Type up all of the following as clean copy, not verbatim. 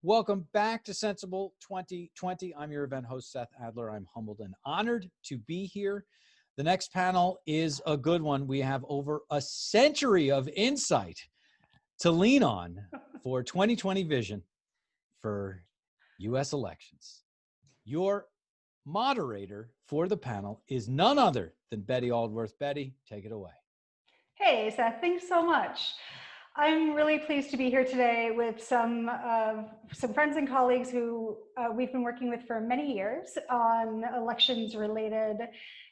Welcome back to Sensible 2020. I'm your event host, Seth Adler. I'm humbled and honored to be here. The next panel is a good one. We have over a century of insight to lean on for 2020 vision for U.S. elections. Your moderator for the panel is none other than Betty Aldworth. Betty, take it away. Hey, Seth, thanks so much. I'm really pleased to be here today with some friends and colleagues who we've been working with for many years on elections-related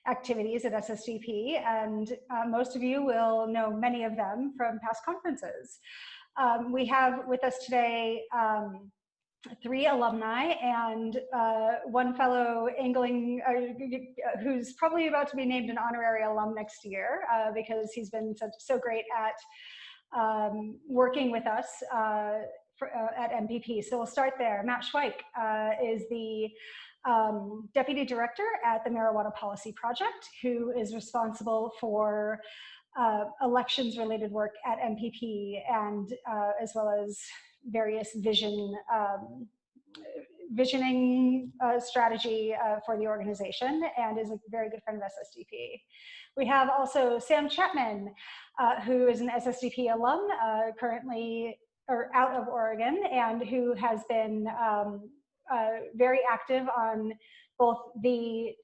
activities at SSDP, and most of you will know many of them from past conferences. We have with us today 3 alumni and one fellow angling who's probably about to be named an honorary alum next year because he's been so great at working with us at MPP. So we'll start there. Matt Schweik is the Deputy Director at the Marijuana Policy Project, who is responsible for elections-related work at MPP and as well as various visioning strategy for the organization, and is a very good friend of SSDP. We have also Sam Chapman, who is an SSDP alum, currently out of Oregon, and who has been very active on both the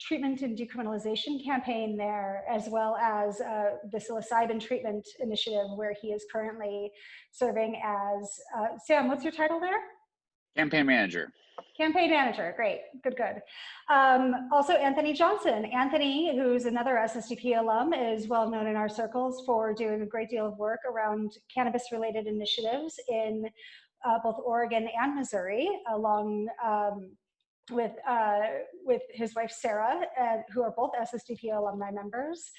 treatment and decriminalization campaign there, as well as the psilocybin treatment initiative, where he is currently serving as, Sam, what's your title there? Campaign manager. Campaign manager, great, good. Also Anthony Johnson. Anthony, who's another SSDP alum, is well known in our circles for doing a great deal of work around cannabis-related initiatives in both Oregon and Missouri, along with his wife Sarah, who are both SSDP alumni members.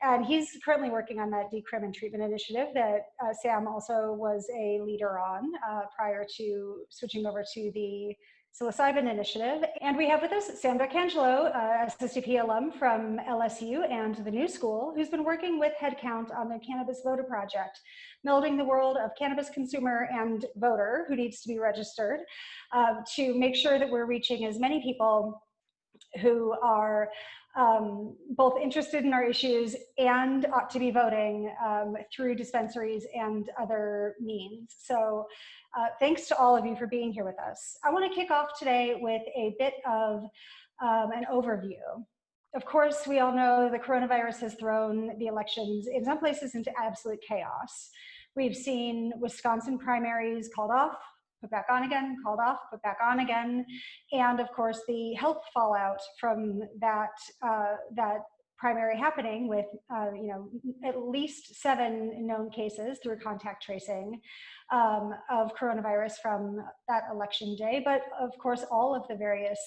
And he's currently working on that decrim and treatment initiative that Sam also was a leader on prior to switching over to the psilocybin initiative. And we have with us Sam D'Arcangelo, SSDP alum from LSU and the New School, who's been working with Headcount on the Cannabis Voter Project, melding the world of cannabis consumer and voter who needs to be registered to make sure that we're reaching as many people who are both interested in our issues and ought to be voting through dispensaries and other means. So thanks to all of you for being here with us. I want to kick off today with a bit of an overview. Of course, we all know the coronavirus has thrown the elections in some places into absolute chaos. We've seen Wisconsin primaries called off, put back on again, called off, put back on again. And of course, the health fallout from that, that primary happening with at least 7 known cases through contact tracing of coronavirus from that election day. But of course, all of the various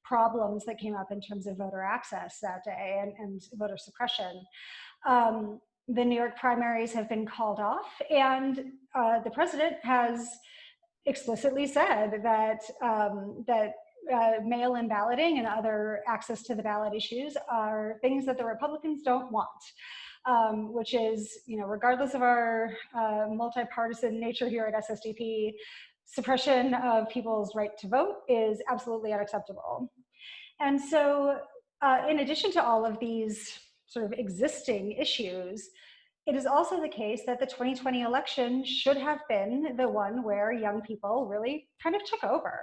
problems that came up in terms of voter access that day and voter suppression. The New York primaries have been called off, and the president has explicitly said that mail-in balloting and other access to the ballot issues are things that the Republicans don't want, which is, regardless of our multi-partisan nature here at SSDP, suppression of people's right to vote is absolutely unacceptable. And so in addition to all of these sort of existing issues, it is also the case that the 2020 election should have been the one where young people really kind of took over.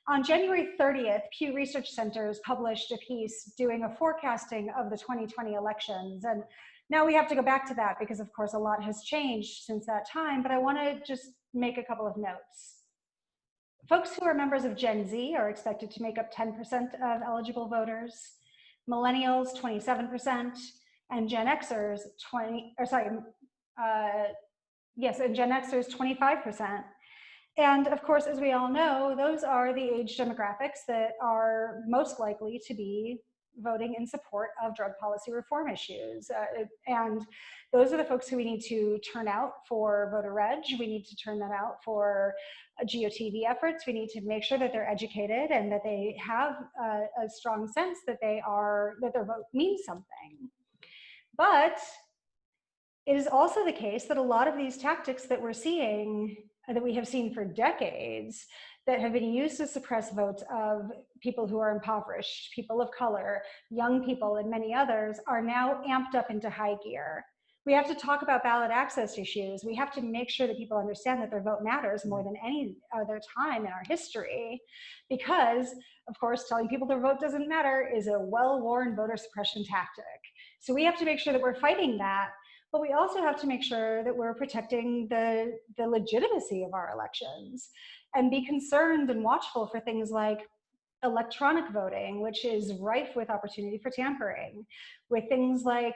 On January 30th, Pew Research Centers published a piece doing a forecasting of the 2020 elections. And now we have to go back to that because, of course, a lot has changed since that time, but I want to just make a couple of notes. Folks who are members of Gen Z are expected to make up 10% of eligible voters, millennials 27%, and Gen Xers and Gen Xers 25%. And of course, as we all know, those are the age demographics that are most likely to be voting in support of drug policy reform issues. And those are the folks who we need to turn out for voter reg. We need to turn them out for GOTV efforts. We need to make sure that they're educated and that they have a strong sense that that their vote means something. But it is also the case that a lot of these tactics that we're seeing that we have seen for decades that have been used to suppress votes of people who are impoverished, people of color, young people, and many others are now amped up into high gear. We have to talk about ballot access issues. We have to make sure that people understand that their vote matters more than any other time in our history, because, of course, telling people their vote doesn't matter is a well-worn voter suppression tactic. So we have to make sure that we're fighting that, but we also have to make sure that we're protecting the legitimacy of our elections and be concerned and watchful for things like electronic voting, which is rife with opportunity for tampering, with things like,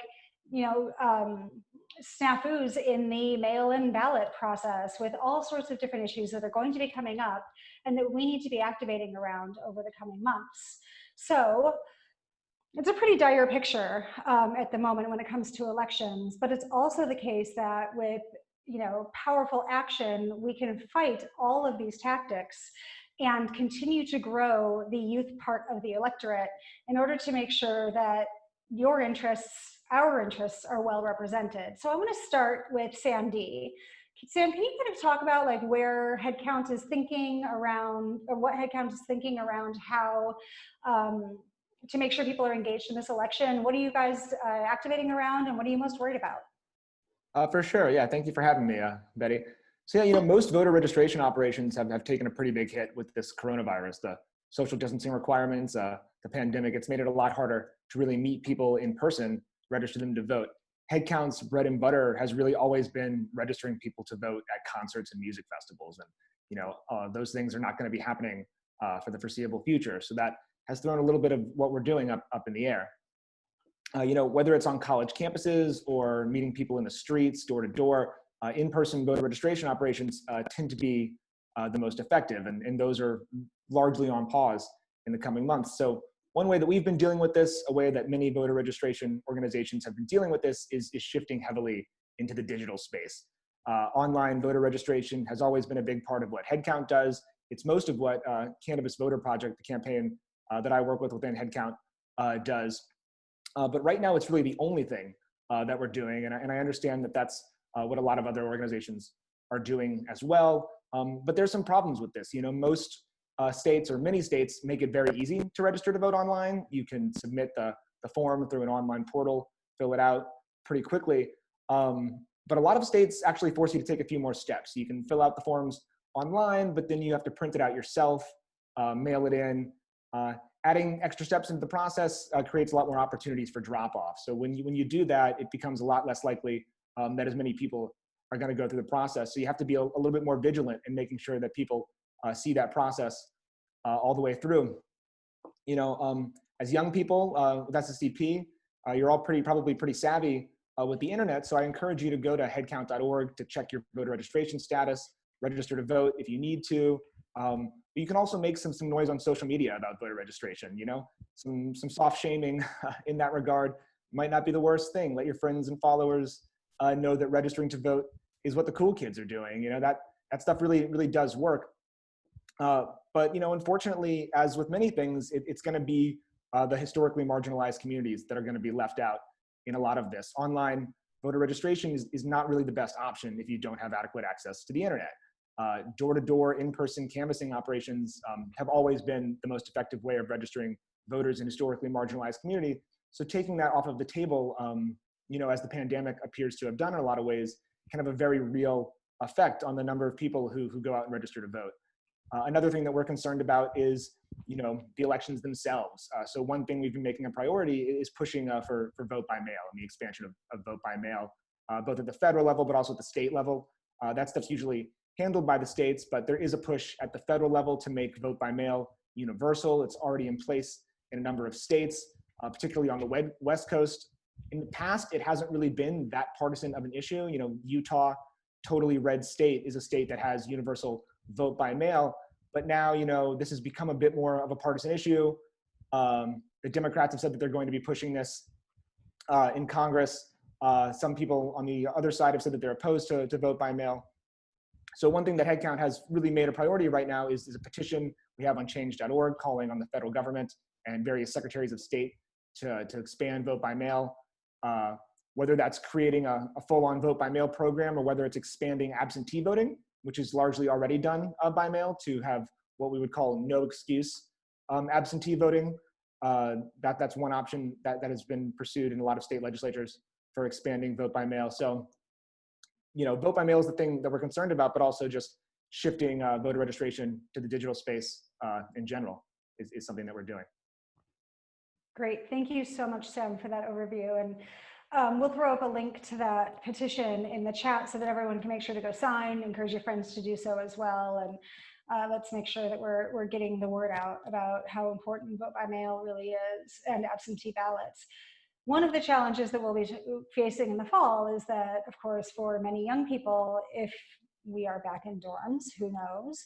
snafus in the mail-in ballot process, with all sorts of different issues that are going to be coming up and that we need to be activating around over the coming months. So it's a pretty dire picture at the moment when it comes to elections, but it's also the case that with powerful action, we can fight all of these tactics and continue to grow the youth part of the electorate in order to make sure that your interests, our interests, are well represented. So I want to start with Sam D. Sam, can you kind of talk about like where headcount is thinking around, or what headcount is thinking around how to make sure people are engaged in this election? What are you guys activating around, and what are you most worried about? For sure, yeah. Thank you for having me, Betty. So yeah, most voter registration operations have taken a pretty big hit with this coronavirus. The social distancing requirements, the pandemic, it's made it a lot harder to really meet people in person, register them to vote. Headcount's bread and butter has really always been registering people to vote at concerts and music festivals. And those things are not going to be happening for the foreseeable future. So that has thrown a little bit of what we're doing up in the air. Whether it's on college campuses or meeting people in the streets, door to door, in-person voter registration operations tend to be the most effective, and those are largely on pause in the coming months. So one way that we've been dealing with this, a way that many voter registration organizations have been dealing with this, is shifting heavily into the digital space. Online voter registration has always been a big part of what Headcount does. It's most of what Cannabis Voter Project, the campaign that I work with within Headcount, does. But right now, it's really the only thing that we're doing, and I understand that that's what a lot of other organizations are doing as well. But there's some problems with this. Most states, or many states, make it very easy to register to vote online. You can submit the form through an online portal, fill it out pretty quickly. But a lot of states actually force you to take a few more steps. You can fill out the forms online, but then you have to print it out yourself, mail it in. Adding extra steps into the process creates a lot more opportunities for drop-off. So when you do that, it becomes a lot less likely that as many people are going to go through the process. So you have to be a little bit more vigilant in making sure that people see that process all the way through. As young people with SSDP, you're all probably pretty savvy with the internet. So I encourage you to go to headcount.org to check your voter registration status, register to vote if you need to. You can also make some noise on social media about voter registration. Some soft shaming in that regard might not be the worst thing. Let your friends and followers know that registering to vote is what the cool kids are doing. That stuff really does work. But unfortunately, as with many things, it's going to be the historically marginalized communities that are going to be left out in a lot of this. Online voter registration is not really the best option if you don't have adequate access to the internet. Door-to-door in-person canvassing operations have always been the most effective way of registering voters in historically marginalized community. So taking that off of the table, as the pandemic appears to have done in a lot of ways, can have a very real effect on the number of people who go out and register to vote. Another thing that we're concerned about is, the elections themselves. So one thing we've been making a priority is pushing for vote by mail and the expansion of vote by mail, both at the federal level, but also at the state level. That stuff's usually handled by the states, but there is a push at the federal level to make vote by mail universal. It's already in place in a number of states, particularly on the West Coast. In the past, it hasn't really been that partisan of an issue. Utah, totally red state, is a state that has universal vote by mail. But now, this has become a bit more of a partisan issue. The Democrats have said that they're going to be pushing this in Congress. Some people on the other side have said that they're opposed to vote by mail. So one thing that Headcount has really made a priority right now is a petition we have on change.org calling on the federal government and various secretaries of state to expand vote by mail, whether that's creating a full-on vote by mail program or whether it's expanding absentee voting which is largely already done by mail, to have what we would call no excuse absentee voting. That's one option that has been pursued in a lot of state legislatures for expanding vote by mail. So, vote by mail is the thing that we're concerned about, but also just shifting voter registration to the digital space in general is something that we're doing. Great, thank you so much, Sam, for that overview. And we'll throw up a link to that petition in the chat so that everyone can make sure to go sign, encourage your friends to do so as well. And let's make sure that we're getting the word out about how important vote by mail really is and absentee ballots. One of the challenges that we'll be facing in the fall is that, of course, for many young people, if we are back in dorms, who knows,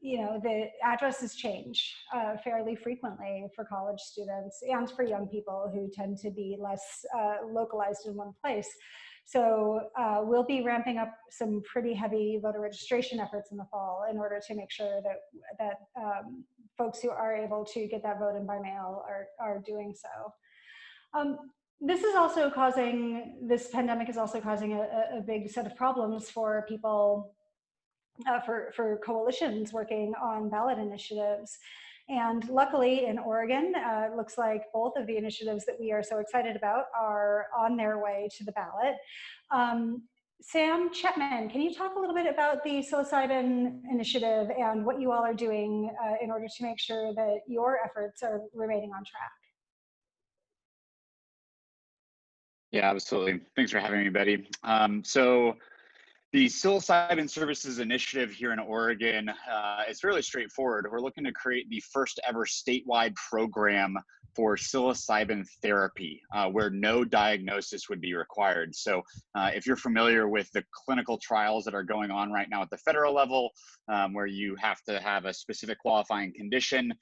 the addresses change fairly frequently for college students and for young people who tend to be less localized in one place. So we'll be ramping up some pretty heavy voter registration efforts in the fall in order to make sure that folks who are able to get that vote in by mail are doing so. This pandemic is also causing a big set of problems for people, for coalitions working on ballot initiatives. And luckily in Oregon, it looks like both of the initiatives that we are so excited about are on their way to the ballot. Sam Chetman, can you talk a little bit about the psilocybin initiative and what you all are doing in order to make sure that your efforts are remaining on track? Yeah, absolutely. Thanks for having me, Betty. So the psilocybin services initiative here in Oregon is fairly straightforward. We're looking to create the first ever statewide program for psilocybin therapy where no diagnosis would be required. So if you're familiar with the clinical trials that are going on right now at the federal level, where you have to have a specific qualifying condition,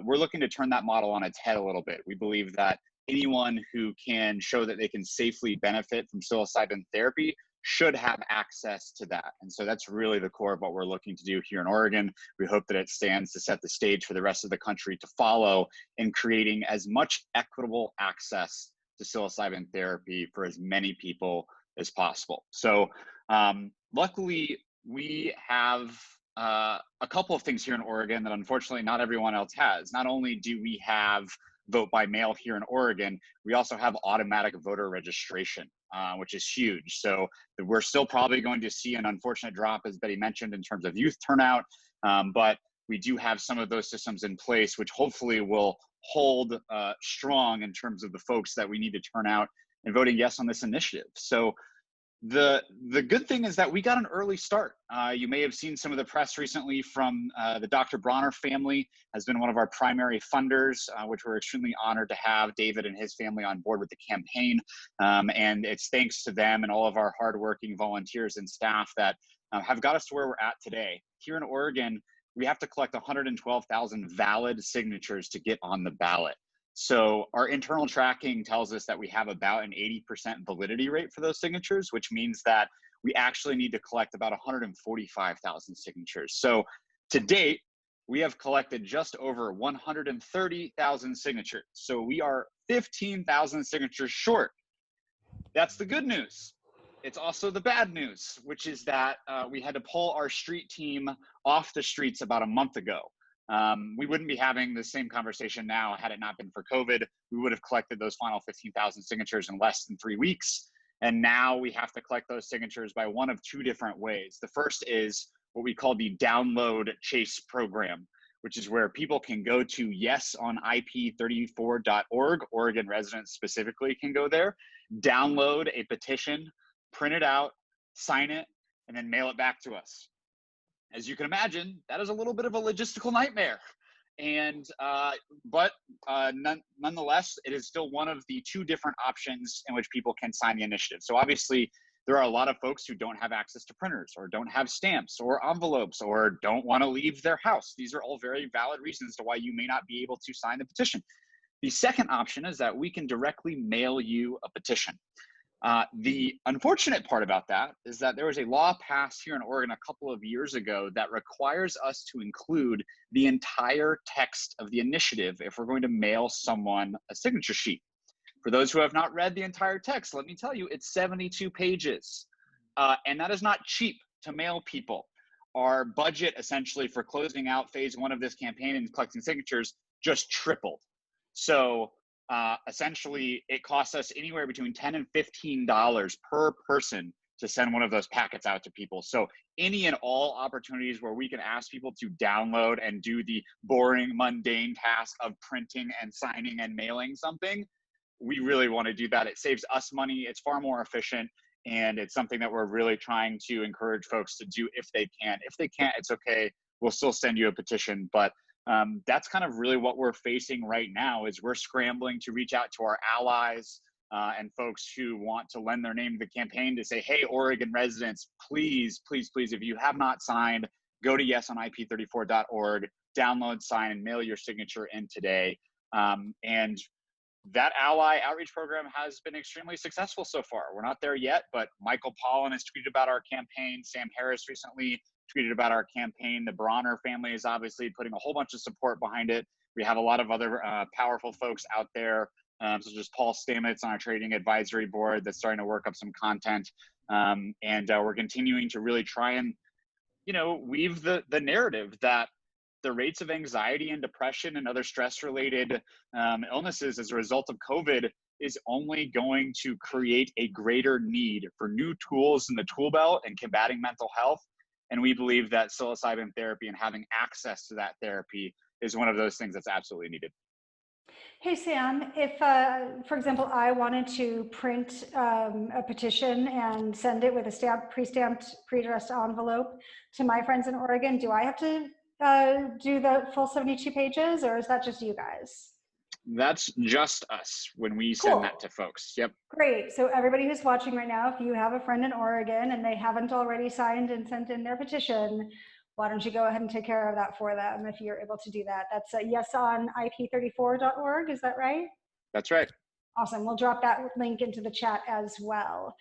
we're looking to turn that model on its head a little bit. We believe that anyone who can show that they can safely benefit from psilocybin therapy should have access to that. And so that's really the core of what we're looking to do here in Oregon. We hope that it stands to set the stage for the rest of the country to follow in creating as much equitable access to psilocybin therapy for as many people as possible. So luckily, we have a couple of things here in Oregon that unfortunately not everyone else has. Not only do we have vote by mail here in Oregon, we also have automatic voter registration, which is huge. So we're still probably going to see an unfortunate drop, as Betty mentioned, in terms of youth turnout, but we do have some of those systems in place, which hopefully will hold strong in terms of the folks that we need to turn out and voting yes on this initiative. So the good thing is that we got an early start. You may have seen some of the press recently from the Dr. Bronner family has been one of our primary funders, which we're extremely honored to have David and his family on board with the campaign. And it's thanks to them and all of our hardworking volunteers and staff that have got us to where we're at today. Here in Oregon, we have to collect 112,000 valid signatures to get on the ballot. So our internal tracking tells us that we have about an 80% validity rate for those signatures, which means that we actually need to collect about 145,000 signatures. So to date, we have collected just over 130,000 signatures. So we are 15,000 signatures short. That's the good news. It's also the bad news, which is that we had to pull our street team off the streets about a month ago. We wouldn't be having the same conversation now had it not been for COVID. We would have collected those final 15,000 signatures in less than 3 weeks. And now we have to collect those signatures by one of two different ways. The first is what we call the download chase program, which is where people can go to yesonip34.org. Oregon residents specifically can go there, download a petition, print it out, sign it, and then mail it back to us. As you can imagine, that is a little bit of a logistical nightmare. And, nonetheless, it is still one of the two different options in which people can sign the initiative. So obviously, there are a lot of folks who don't have access to printers or don't have stamps or envelopes or don't want to leave their house. These are all very valid reasons to why you may not be able to sign the petition. The second option is that we can directly mail you a petition. The unfortunate part about that is that there was a law passed here in Oregon a couple of years ago that requires us to include the entire text of the initiative if we're going to mail someone a signature sheet. For those who have not read the entire text, let me tell you, it's 72 pages. And that is not cheap. to mail people. Our budget essentially for closing out phase 1 of this campaign and collecting signatures just tripled. So essentially it costs us anywhere between $10 and $15 per person to send one of those packets out to people. So any and all opportunities where we can ask people to download and do the boring, mundane task of printing and signing and mailing something, we really want to do that. It saves us money. It's far more efficient. And it's something that we're really trying to encourage folks to do if they can. If they can't, it's okay. We'll still send you a petition. But that's kind of really what we're facing right now is we're scrambling to reach out to our allies and folks who want to lend their name to the campaign to say, hey, Oregon residents, please, please, please, if you have not signed, go to yesonip34.org, download, sign, and mail your signature in today. And that ally outreach program has been extremely successful so far. We're not there yet, but Michael Pollan has tweeted about our campaign. Sam Harris recently tweeted about our campaign. The Bronner family is obviously putting a whole bunch of support behind it. We have a lot of other powerful folks out there, such as Paul Stamets on our trading advisory board that's starting to work up some content. And we're continuing to really try and, weave the narrative that the rates of anxiety and depression and other stress-related illnesses as a result of COVID is only going to create a greater need for new tools in the tool belt and combating mental health. And we believe that psilocybin therapy and having access to that therapy is one of those things that's absolutely needed. Hey, Sam, if, for example, I wanted to print a petition and send it with a pre-stamped, pre-addressed envelope to my friends in Oregon, do I have to do the full 72 pages, or is that just you guys? That's just us when we send that to folks. Yep. Great. So everybody who's watching right now, if you have a friend in Oregon and they haven't already signed and sent in their petition, why don't you go ahead and take care of that for them if you're able to do that? That's yesonip34.org. Is that right? That's right. Awesome. We'll drop that link into the chat as well.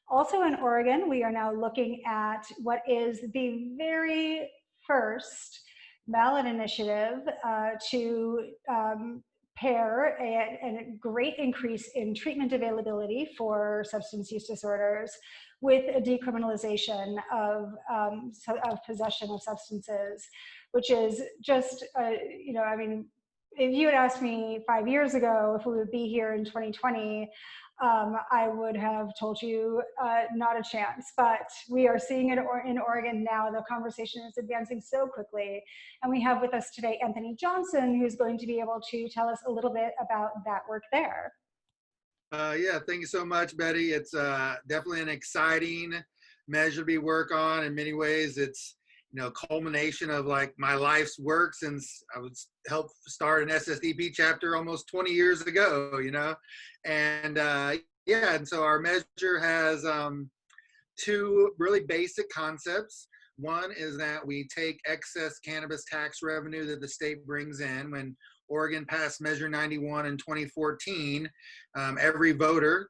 Also in Oregon, we are now looking at what is the very first ballot initiative to pair a great increase in treatment availability for substance use disorders with a decriminalization of possession of substances, which is just, I mean, if you had asked me 5 years ago if we would be here in 2020, I would have told you not a chance, but we are seeing it in Oregon now. The conversation is advancing so quickly. And we have with us today Anthony Johnson, who's going to be able to tell us a little bit about that work there. Yeah, thank you so much, Betty. It's definitely an exciting measure to work on. In many ways, it's culmination of like my life's work since I was helped start an SSDP chapter almost 20 years ago, and yeah, and so our measure has two really basic concepts. One is that we take excess cannabis tax revenue that the state brings in. When Oregon passed Measure 91 in 2014, every voter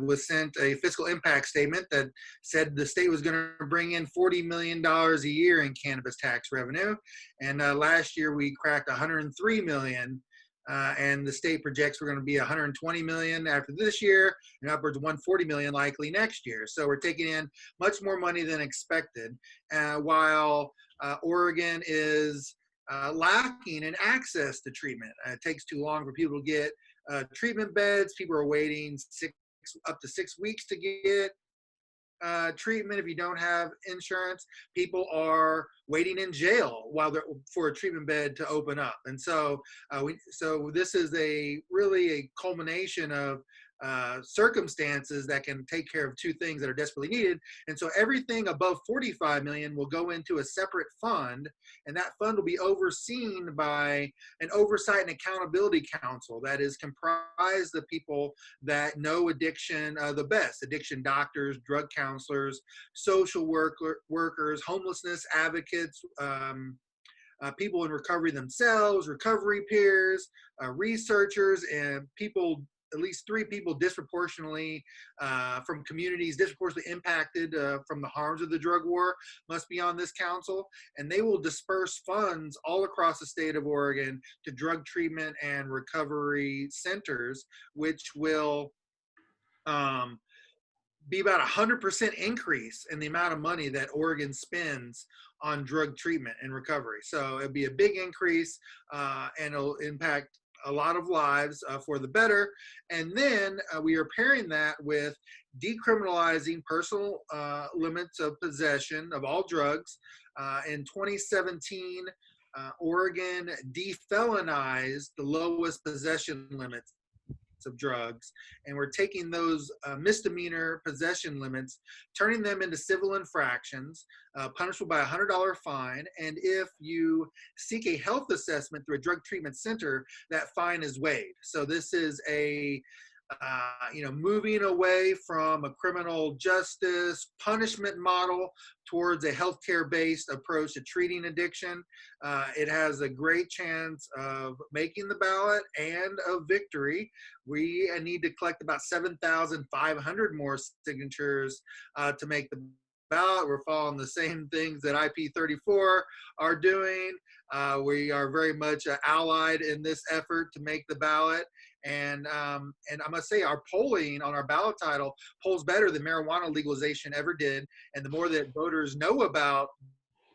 was sent a fiscal impact statement that said the state was going to bring in $40 million a year in cannabis tax revenue. And last year we cracked $103 million. And the state projects we're going to be $120 million after this year and upwards of $140 million likely next year. So we're taking in much more money than expected, while Oregon is lacking in access to treatment. It takes too long for people to get treatment beds. People are waiting up to 6 weeks to get treatment if you don't have insurance. People are waiting in jail for a treatment bed to open up, and so this is really a culmination of circumstances that can take care of two things that are desperately needed. And so everything above 45 million will go into a separate fund, and that fund will be overseen by an oversight and accountability council that is comprised of people that know addiction the best: addiction doctors, drug counselors, social workers, homelessness advocates, people in recovery themselves, recovery peers, researchers, and people, at least 3 people disproportionately from communities disproportionately impacted from the harms of the drug war must be on this council. And they will disperse funds all across the state of Oregon to drug treatment and recovery centers, which will be about 100% increase in the amount of money that Oregon spends on drug treatment and recovery. So it'll be a big increase, and it'll impact a lot of lives for the better. And then we are pairing that with decriminalizing personal limits of possession of all drugs. In 2017, Oregon defelonized the lowest possession limits of drugs, and we're taking those misdemeanor possession limits, turning them into civil infractions, punishable by a $100 fine, and if you seek a health assessment through a drug treatment center, that fine is waived. So this is a moving away from a criminal justice punishment model towards a healthcare-based approach to treating addiction. It has a great chance of making the ballot and of victory. We need to collect about 7,500 more signatures to make the ballot. We're following the same things that IP34 are doing. We are very much allied in this effort to make the ballot. And I must say, our polling on our ballot title polls better than marijuana legalization ever did. And the more that voters know about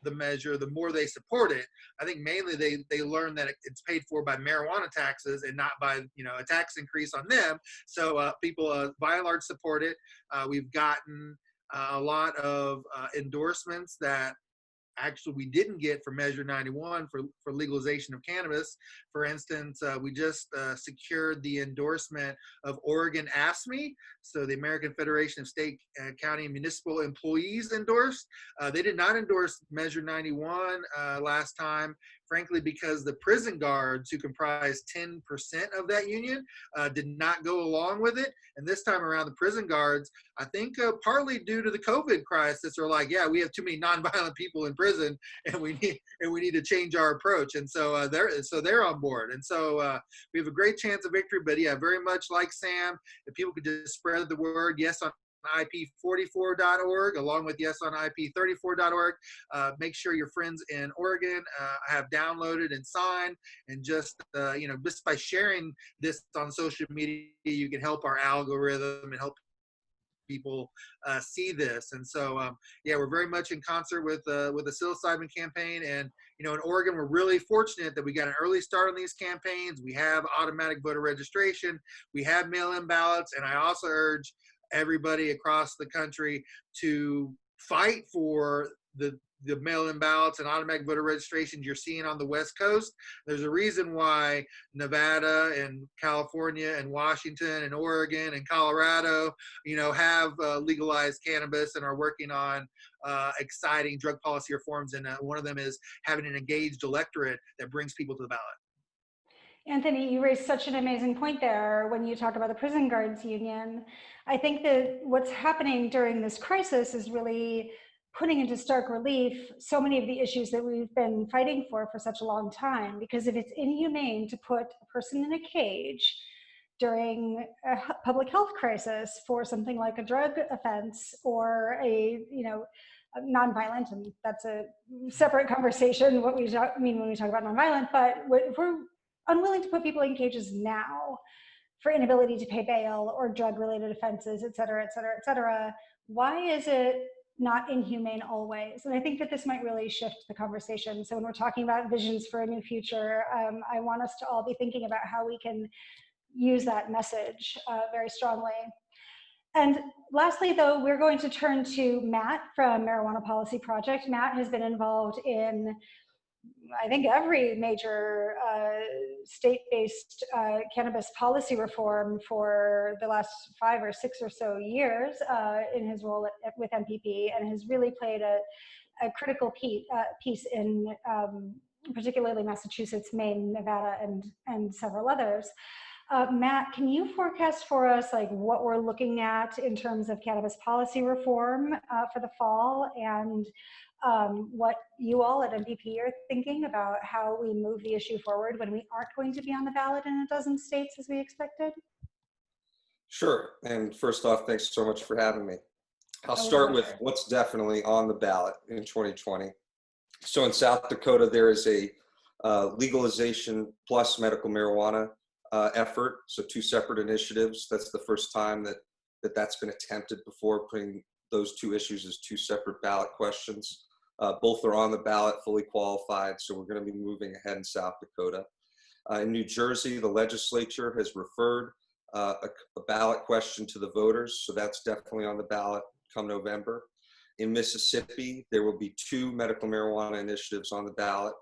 the measure, the more they support it. I think mainly they learn that it's paid for by marijuana taxes and not by a tax increase on them. So people by and large support it. We've gotten a lot of endorsements that actually we didn't get for Measure 91 for legalization of cannabis. For instance, we just secured the endorsement of Oregon AFSCME, so the American Federation of State, County, and Municipal Employees endorsed. They did not endorse Measure 91 last time, frankly, because the prison guards, who comprise 10% of that union, did not go along with it. And this time around, the prison guards, I think partly due to the COVID crisis, are like, yeah, we have too many nonviolent people in prison, and we need to change our approach. And so they're on board. And so we have a great chance of victory. But yeah, very much like Sam, if people could just spread the word, yes on ip44.org, along with yes on ip34.org. Make sure your friends in Oregon have downloaded and signed, and just just by sharing this on social media, you can help our algorithm and help people see this. And so yeah, we're very much in concert with the psilocybin campaign. And in Oregon, we're really fortunate that we got an early start on these campaigns. We have automatic voter registration, we have mail-in ballots, and I also urge everybody across the country to fight for the mail-in ballots and automatic voter registrations you're seeing on the West Coast. There's a reason why Nevada and California and Washington and Oregon and Colorado, have legalized cannabis and are working on exciting drug policy reforms. And one of them is having an engaged electorate that brings people to the ballot. Anthony, you raised such an amazing point there when you talk about the prison guards union. I think that what's happening during this crisis is really putting into stark relief so many of the issues that we've been fighting for such a long time. Because if it's inhumane to put a person in a cage during a public health crisis for something like a drug offense or a nonviolent, and that's a separate conversation, what we mean when we talk about nonviolent, but if we're unwilling to put people in cages now for inability to pay bail or drug-related offenses, et cetera, et cetera, et cetera, why is it not inhumane always? And I think that this might really shift the conversation. So when we're talking about visions for a new future, I want us to all be thinking about how we can use that message very strongly. And lastly, though, we're going to turn to Matt from Marijuana Policy Project. Matt has been involved in, I think, every major state-based cannabis policy reform for the last 5 or 6 or so years in his role with MPP, and has really played a critical piece in particularly Massachusetts, Maine, Nevada, and several others. Matt, can you forecast for us what we're looking at in terms of cannabis policy reform for the fall, and what you all at MPP are thinking about how we move the issue forward when we aren't going to be on the ballot in a dozen states as we expected? Sure. And first off, thanks so much for having me. I'll start with what's definitely on the ballot in 2020. So in South Dakota, there is a legalization plus medical marijuana effort. So 2 separate initiatives. That's the first time that that that's been attempted before, putting those two issues as two separate ballot questions. Both are on the ballot, fully qualified, so we're going to be moving ahead in South Dakota. In New Jersey, the legislature has referred a ballot question to the voters, so that's definitely on the ballot come November. In Mississippi, there will be 2 medical marijuana initiatives on the ballot.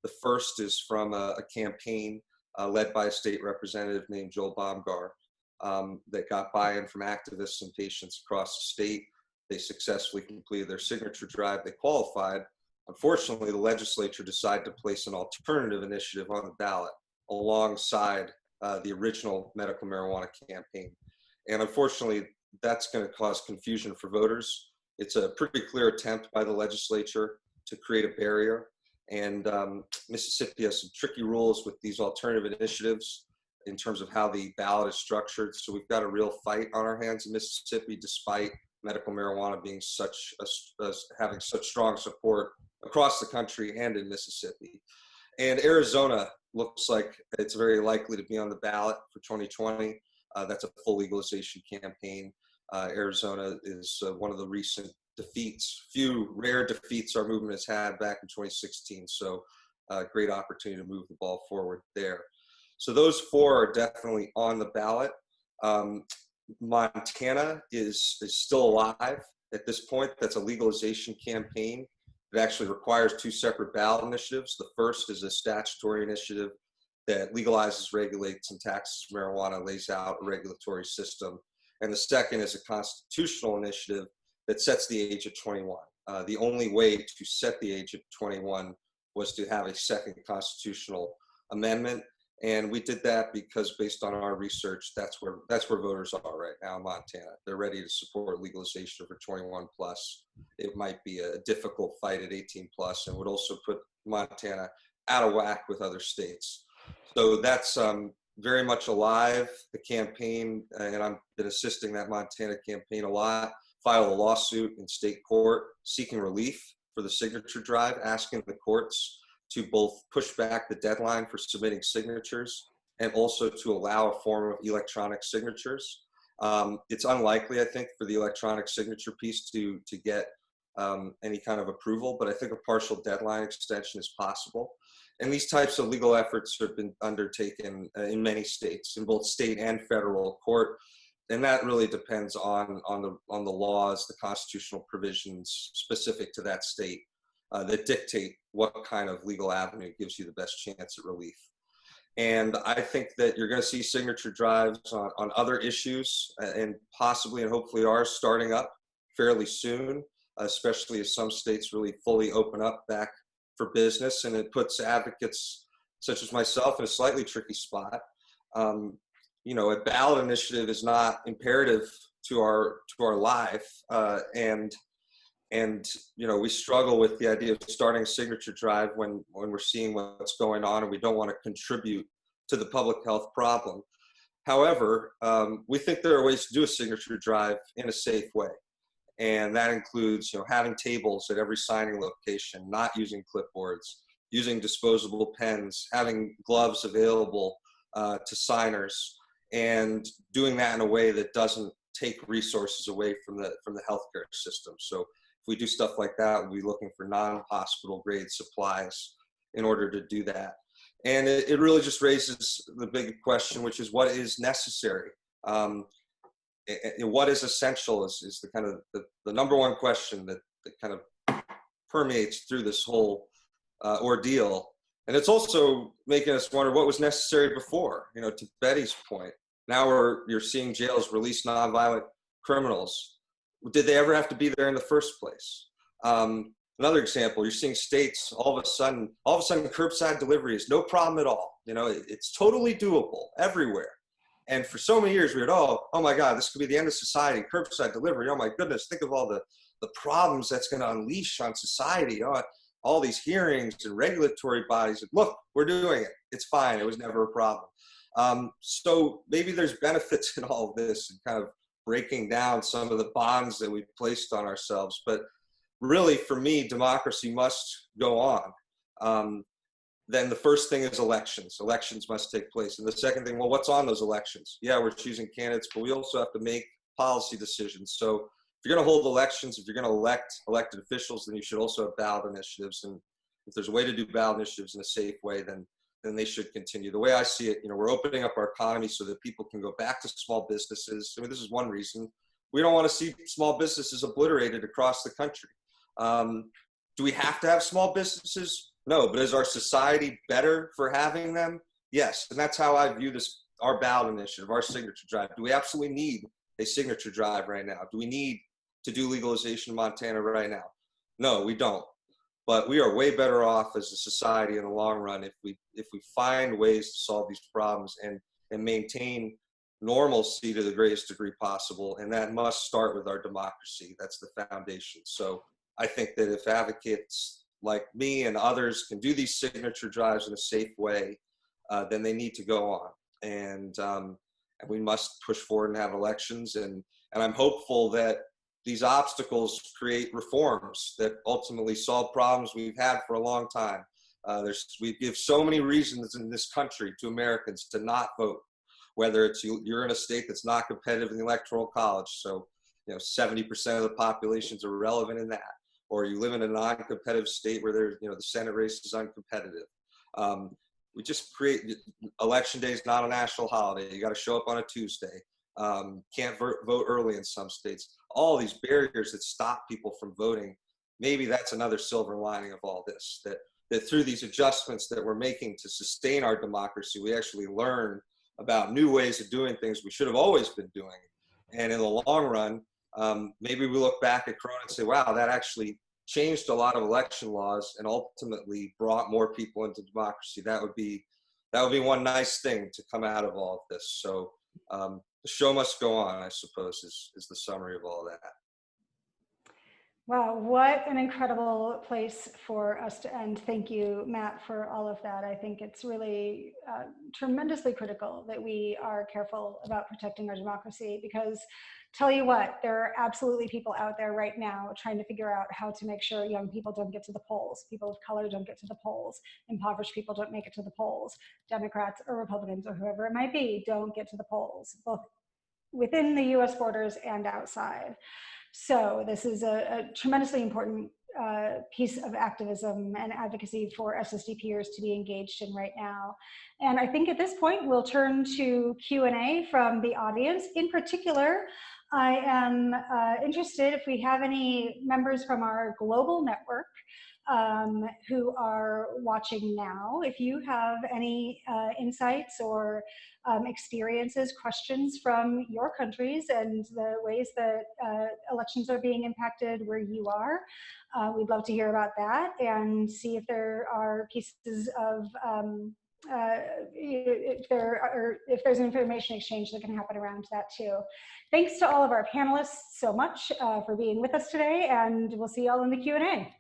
The first is from a campaign led by a state representative named Joel Baumgar that got buy-in from activists and patients across the state. They successfully completed their signature drive. They qualified. Unfortunately, the legislature decided to place an alternative initiative on the ballot alongside the original medical marijuana campaign. And unfortunately, that's going to cause confusion for voters. It's a pretty clear attempt by the legislature to create a barrier. And Mississippi has some tricky rules with these alternative initiatives in terms of how the ballot is structured. So we've got a real fight on our hands in Mississippi, despite medical marijuana being having such strong support across the country and in Mississippi. And Arizona looks like it's very likely to be on the ballot for 2020. That's a full legalization campaign. Arizona is one of the recent defeats, few rare defeats our movement has had back in 2016. So great opportunity to move the ball forward there. So those 4 are definitely on the ballot. Montana is still alive at this point. That's a legalization campaign. It actually requires 2 separate ballot initiatives. The first is a statutory initiative that legalizes, regulates, and taxes marijuana, lays out a regulatory system. And the second is a constitutional initiative that sets the age at 21. The only way to set the age at 21 was to have a second constitutional amendment. And we did that because, based on our research, that's where voters are right now in Montana. They're ready to support legalization for 21 plus. It might be a difficult fight at 18 plus, and would also put Montana out of whack with other states. So that's very much alive. The campaign, and I've been assisting that Montana campaign a lot, filed a lawsuit in state court seeking relief for the signature drive, asking the courts to both push back the deadline for submitting signatures and also to allow a form of electronic signatures. It's unlikely, I think, for the electronic signature piece to get any kind of approval, but I think a partial deadline extension is possible. And these types of legal efforts have been undertaken in many states, in both state and federal court. And that really depends on the laws, the constitutional provisions specific to that state that dictate what kind of legal avenue gives you the best chance at relief. And I think that you're going to see signature drives on other issues, and possibly and hopefully ours starting up fairly soon, especially as some states really fully open up back for business. And it puts advocates such as myself in a slightly tricky spot. You know, a ballot initiative is not imperative to our life, and you know, we struggle with the idea of starting a signature drive when we're seeing what's going on and we don't want to contribute to the public health problem. However, we think there are ways to do a signature drive in a safe way, and that includes, you know, having tables at every signing location, not using clipboards, using disposable pens, having gloves available to signers, and doing that in a way that doesn't take resources away from the healthcare system. So if we do stuff like that, we'll be looking for non-hospital grade supplies in order to do that. And it really just raises the big question, which is what is necessary? What is essential is the kind of the number one question that kind of permeates through this whole ordeal. And it's also making us wonder what was necessary before. You know, to Betty's point, now you're seeing jails release nonviolent criminals. Did they ever have to be there in the first place? Another example, you're seeing states all of a sudden curbside delivery is no problem at all. You know, it's totally doable everywhere. And for so many years we heard, oh my God, this could be the end of society, curbside delivery. Oh my goodness, think of all the problems that's going to unleash on society. All these hearings and regulatory bodies. Look, we're doing it. It's fine. It was never a problem. So maybe there's benefits in all of this and kind of breaking down some of the bonds that we've placed on ourselves. But really, for me, democracy must go on. Then the first thing is elections. Elections must take place. And the second thing, well, what's on those elections? Yeah, we're choosing candidates, but we also have to make policy decisions. So if you're going to hold elections, if you're going to elect elected officials, then you should also have ballot initiatives. And if there's a way to do ballot initiatives in a safe way, then they should continue. The way I see it, we're opening up our economy so that people can go back to small businesses. I mean, this is one reason. We don't want to see small businesses obliterated across the country. Do we have to have small businesses? No, but is our society better for having them? Yes, and that's how I view this, our ballot initiative, our signature drive. Do we absolutely need a signature drive right now? Do we need to do legalization in Montana right now? No, we don't. But we are way better off as a society in the long run if we find ways to solve these problems and maintain normalcy to the greatest degree possible. And that must start with our democracy. That's the foundation. So I think that if advocates like me and others can do these signature drives in a safe way, then they need to go on. And we must push forward and have elections. And I'm hopeful that these obstacles create reforms that ultimately solve problems we've had for a long time. We give so many reasons in this country to Americans to not vote, whether it's you're in a state that's not competitive in the Electoral College, so 70% of the population is irrelevant in that, or you live in a non-competitive state where there's the Senate race is uncompetitive. We just create, election day is not a national holiday. You got to show up on a Tuesday. Can't vote early in some states. All these barriers that stop people from voting, maybe that's another silver lining of all this, that through these adjustments that we're making to sustain our democracy, we actually learn about new ways of doing things we should have always been doing. And in the long run, maybe we look back at Corona and say, wow, that actually changed a lot of election laws and ultimately brought more people into democracy. That would be one nice thing to come out of all of this. So the show must go on, I suppose, is the summary of all that. Wow, what an incredible place for us to end. Thank you, Matt, for all of that. I think it's really tremendously critical that we are careful about protecting our democracy, because tell you what, there are absolutely people out there right now trying to figure out how to make sure young people don't get to the polls, people of color don't get to the polls, impoverished people don't make it to the polls, Democrats or Republicans or whoever it might be don't get to the polls, both within the US borders and outside. So this is a tremendously important piece of activism and advocacy for SSDPers to be engaged in right now. And I think at this point, we'll turn to Q&A from the audience. In particular, I am interested if we have any members from our global network who are watching now. If you have any insights or experiences, questions from your countries and the ways that elections are being impacted where you are, we'd love to hear about that and see if there are pieces of if there's information exchange that can happen around that too. Thanks to all of our panelists so much for being with us today, and we'll see you all in the Q&A.